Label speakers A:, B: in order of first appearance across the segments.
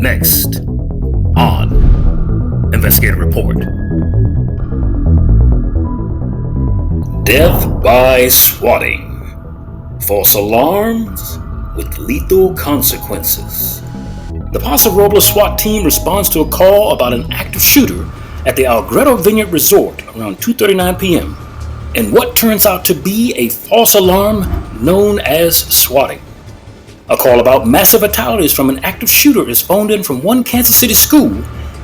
A: Next on Investigative Report. Death by swatting. False alarms with lethal consequences. The Paso Robles SWAT team responds to a call about an active shooter at the Algredo Vineyard Resort around 2:39 p.m. in what turns out to be a false alarm known as swatting. A call about massive fatalities from an active shooter is phoned in from one Kansas City school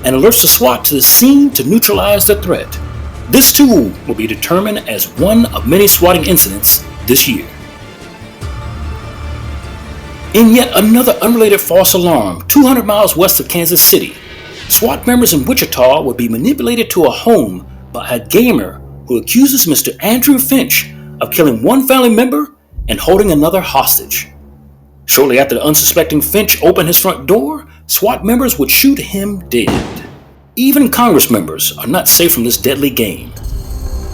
A: and alerts the SWAT to the scene to neutralize the threat. This tool will be determined as one of many swatting incidents this year. In yet another unrelated false alarm, 200 miles west of Kansas City, SWAT members in Wichita will be manipulated to a home by a gamer who accuses Mr. Andrew Finch of killing one family member and holding another hostage. Shortly after the unsuspecting Finch opened his front door, SWAT members would shoot him dead. Even Congress members are not safe from this deadly game.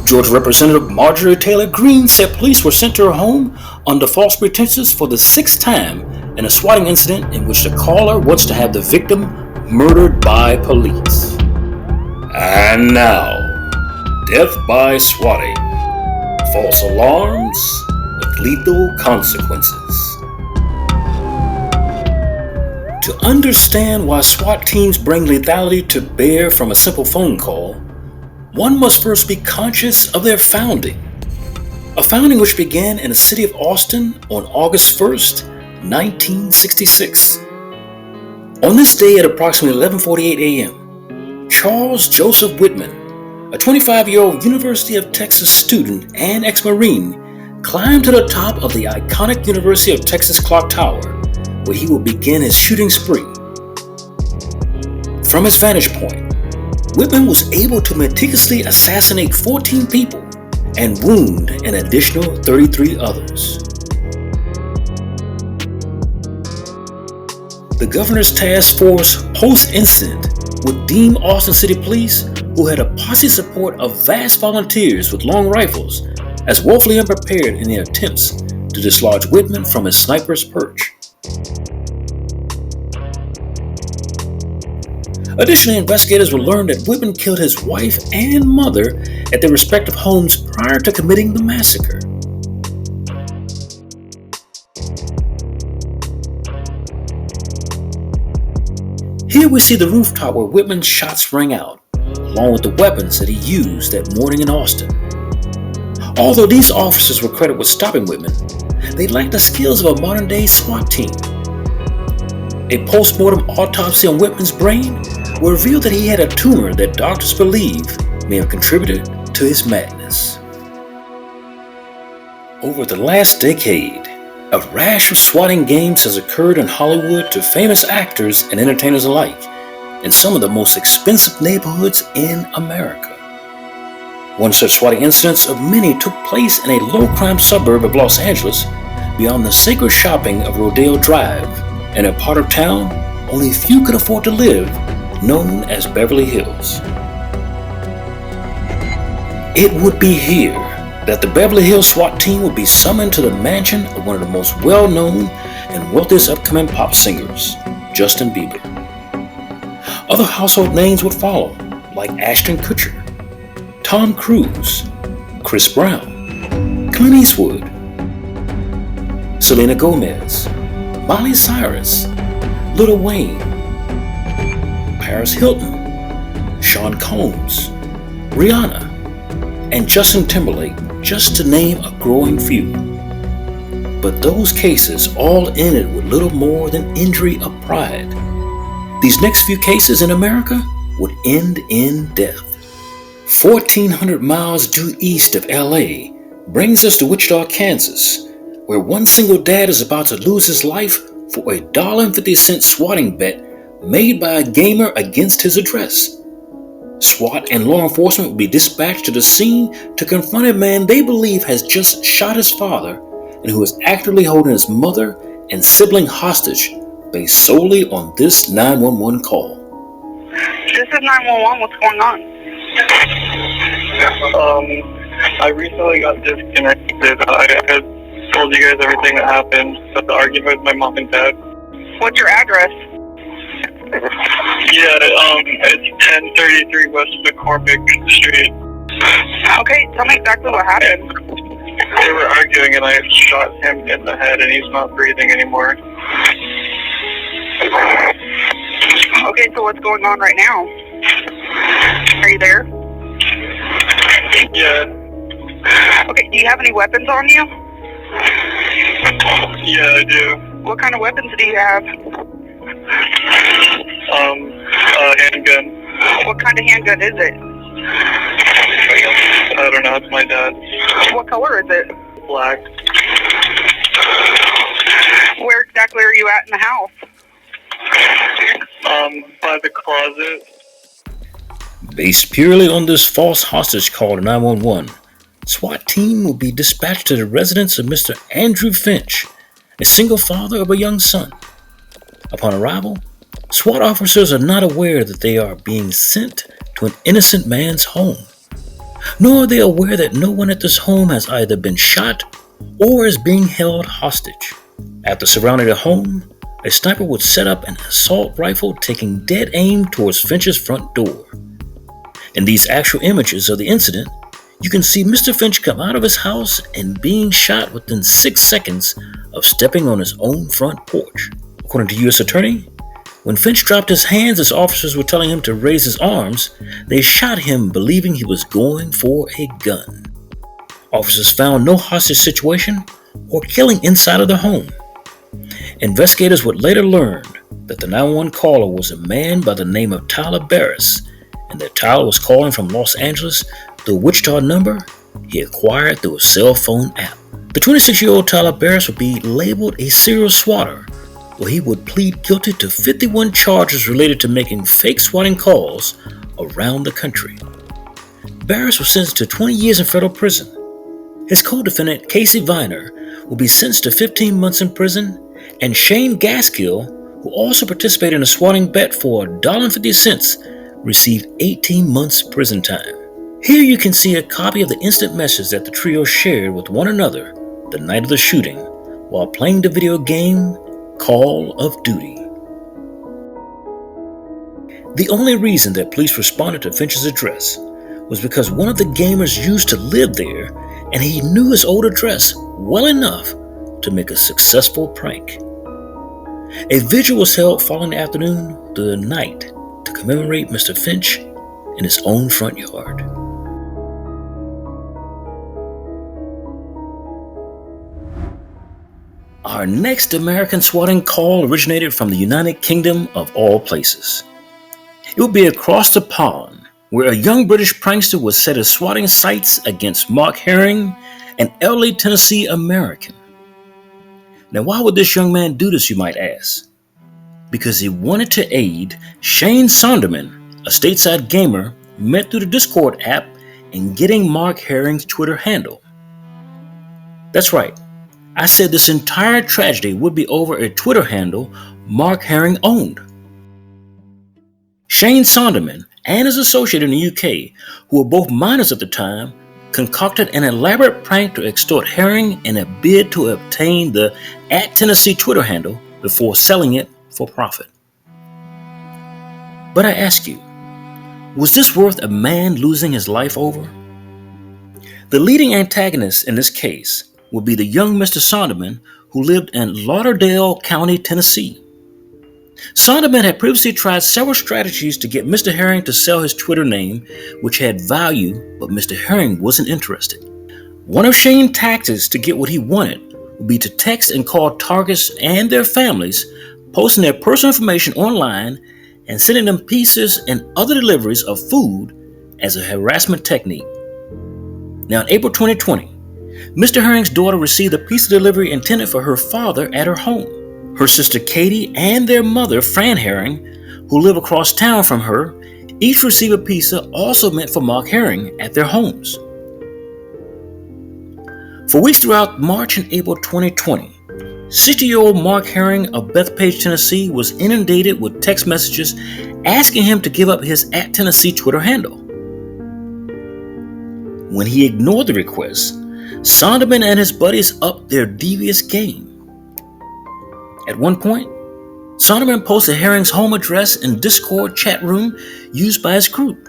A: Georgia Representative Marjorie Taylor Greene said police were sent to her home under false pretenses for the 6th time in a swatting incident in which the caller wants to have the victim murdered by police. And now, death by swatting. False alarms with lethal consequences. To understand why SWAT teams bring lethality to bear from a simple phone call, one must first be conscious of their founding. A founding which began in the city of Austin on August 1st, 1966. On this day at approximately 11:48 a.m., Charles Joseph Whitman, a 25-year-old University of Texas student and ex-Marine, climbed to the top of the iconic University of Texas clock tower, where he would begin his shooting spree. From his vantage point, Whitman was able to meticulously assassinate 14 people and wound an additional 33 others. The governor's task force post-incident would deem Austin City Police, who had a posse support of vast volunteers with long rifles, as woefully unprepared in their attempts to dislodge Whitman from his sniper's perch. Additionally, investigators will learn that Whitman killed his wife and mother at their respective homes prior to committing the massacre. Here we see the rooftop where Whitman's shots rang out, along with the weapons that he used that morning in Austin. Although these officers were credited with stopping Whitman, they lacked the skills of a modern-day SWAT team. A post-mortem autopsy on Whitman's brain will reveal that he had a tumor that doctors believe may have contributed to his madness. Over the last decade, a rash of swatting games has occurred in Hollywood to famous actors and entertainers alike in some of the most expensive neighborhoods in America. One such swatting incident of many took place in a low-crime suburb of Los Angeles beyond the sacred shopping of Rodeo Drive, in a part of town only few could afford to live, known as Beverly Hills. It would be here that the Beverly Hills SWAT team would be summoned to the mansion of one of the most well-known and wealthiest upcoming pop singers, Justin Bieber. Other household names would follow, like Ashton Kutcher, Tom Cruise, Chris Brown, Clint Eastwood, Selena Gomez, Miley Cyrus, Lil Wayne, Paris Hilton, Sean Combs, Rihanna, and Justin Timberlake, just to name a growing few. But those cases all ended with little more than injury of pride. These next few cases in America would end in death. 1,400 miles due east of LA brings us to Wichita, Kansas, where one single dad is about to lose his life for a $1.50 swatting bet made by a gamer against his address. SWAT and law enforcement will be dispatched to the scene to confront a man they believe has just shot his father and who is actively holding his mother and sibling hostage based solely on this 911 call.
B: This is 911. What's going on?
C: I recently got disconnected. I had told you guys everything that happened at the argument with my mom and dad.
B: What's your address?
C: Yeah, it's 1033 West McCormick Street.
B: Okay, tell me exactly what happened.
C: They were arguing and I shot him in the head and he's not breathing anymore.
B: Okay, so what's going on right now? Are you there?
C: Yeah.
B: Okay, do you have any weapons on you?
C: Yeah, I do.
B: What kind of weapons do you have?
C: A handgun.
B: What kind of handgun is it?
C: I don't know, it's my dad's.
B: What color is it?
C: Black.
B: Where exactly are you at in the house?
C: By the closet.
A: Based purely on this false hostage call to 911, SWAT team will be dispatched to the residence of Mr. Andrew Finch, a single father of a young son. Upon arrival, SWAT officers are not aware that they are being sent to an innocent man's home, nor are they aware that no one at this home has either been shot or is being held hostage. After surrounding the home, a sniper would set up an assault rifle taking dead aim towards Finch's front door. In these actual images of the incident, you can see Mr. Finch come out of his house and being shot within 6 seconds of stepping on his own front porch. According to U.S. Attorney, when Finch dropped his hands as officers were telling him to raise his arms, they shot him believing he was going for a gun. Officers found no hostage situation or killing inside of the home. Investigators would later learn that the 911 caller was a man by the name of Tyler Barris, and that Tyler was calling from Los Angeles through a Wichita number he acquired through a cell phone app. The 26-year-old Tyler Barris would be labeled a serial swatter, where he would plead guilty to 51 charges related to making fake swatting calls around the country. Barris was sentenced to 20 years in federal prison. His co-defendant, Casey Viner, will be sentenced to 15 months in prison, and Shane Gaskill, who also participated in a swatting bet for $1.50, received 18 months prison time. Here you can see a copy of the instant message that the trio shared with one another the night of the shooting while playing the video game Call of Duty. The only reason that police responded to Finch's address was because one of the gamers used to live there and he knew his old address well enough to make a successful prank. A vigil was held following the afternoon through the night to commemorate Mr. Finch in his own front yard. Our next American swatting call originated from the United Kingdom of all places. It would be across the pond, where a young British prankster was set his swatting sights against Mark Herring, an elderly Tennessee American. Now, why would this young man do this, you might ask? Because he wanted to aid Shane Sonderman, a stateside gamer met through the Discord app, in getting Mark Herring's Twitter handle. That's right, I said this entire tragedy would be over a Twitter handle Mark Herring owned. Shane Sonderman and his associate in the UK, who were both minors at the time, concocted an elaborate prank to extort Herring in a bid to obtain the @Tennessee Twitter handle before selling it for profit. But I ask you, was this worth a man losing his life over? The leading antagonist in this case would be the young Mr. Sonderman, who lived in Lauderdale County, Tennessee. Sonderman had previously tried several strategies to get Mr. Herring to sell his Twitter name, which had value, but Mr. Herring wasn't interested. One of Shane's tactics to get what he wanted would be to text and call targets and their families, posting their personal information online and sending them pizzas and other deliveries of food as a harassment technique. Now, in April 2020, Mr. Herring's daughter received a pizza delivery intended for her father at her home. Her sister Katie and their mother, Fran Herring, who live across town from her, each received a pizza also meant for Mark Herring at their homes. For weeks throughout March and April 2020, 60-year-old Mark Herring of Bethpage, Tennessee was inundated with text messages asking him to give up his @Tennessee Twitter handle. When he ignored the request, Sonderman and his buddies upped their devious game. At one point, Sonneman posted Herring's home address in Discord chat room used by his group.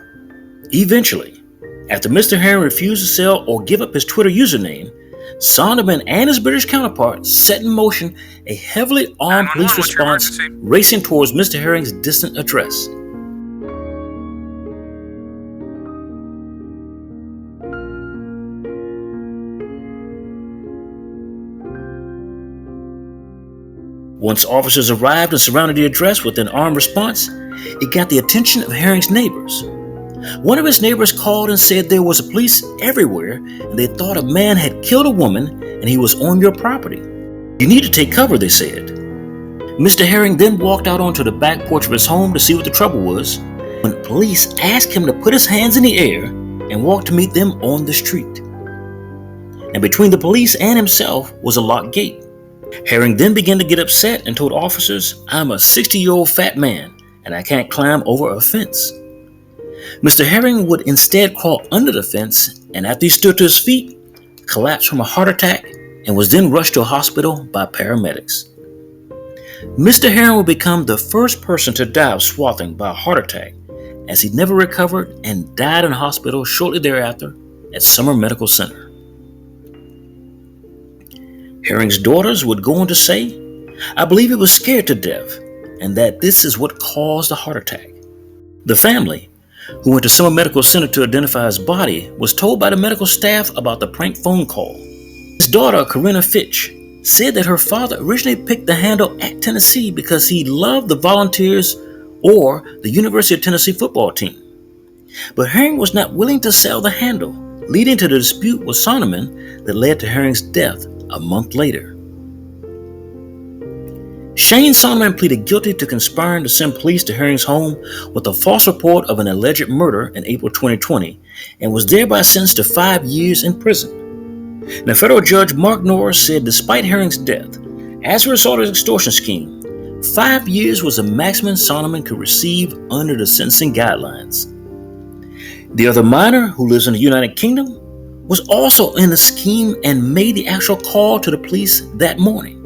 A: Eventually, after Mr. Herring refused to sell or give up his Twitter username, Sonneman and his British counterpart set in motion a heavily armed police response racing towards Mr. Herring's distant address. Once officers arrived and surrounded the address with an armed response, it got the attention of Herring's neighbors. One of his neighbors called and said there was police everywhere and they thought a man had killed a woman and he was on your property. You need to take cover, they said. Mr. Herring then walked out onto the back porch of his home to see what the trouble was, when police asked him to put his hands in the air and walk to meet them on the street. And between the police and himself was a locked gate. Herring then began to get upset and told officers, "I'm a 60-year-old fat man and I can't climb over a fence." Mr. Herring would instead crawl under the fence and after he stood to his feet, collapsed from a heart attack and was then rushed to a hospital by paramedics. Mr. Herring would become the first person to die of swatting by a heart attack, as he never recovered and died in a hospital shortly thereafter at Summer Medical Center. Herring's daughters would go on to say, "I believe he was scared to death and that this is what caused the heart attack." The family, who went to Summer Medical Center to identify his body, was told by the medical staff about the prank phone call. His daughter, Corinna Fitch, said that her father originally picked the handle at Tennessee because he loved the Volunteers or the University of Tennessee football team. But Herring was not willing to sell the handle, leading to the dispute with Sonneman that led to Herring's death a month later. Shane Sonneman pleaded guilty to conspiring to send police to Herring's home with a false report of an alleged murder in April 2020 and was thereby sentenced to 5 years in prison. Now, federal judge Mark Norris said despite Herring's death, as a result of the extortion scheme, 5 years was the maximum Sonneman could receive under the sentencing guidelines. The other minor, who lives in the United Kingdom, was also in the scheme and made the actual call to the police that morning.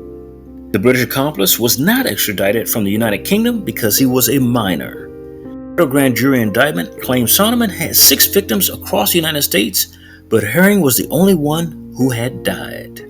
A: The British accomplice was not extradited from the United Kingdom because he was a minor. The federal grand jury indictment claimed Sonneman had 6 victims across the United States, but Herring was the only one who had died.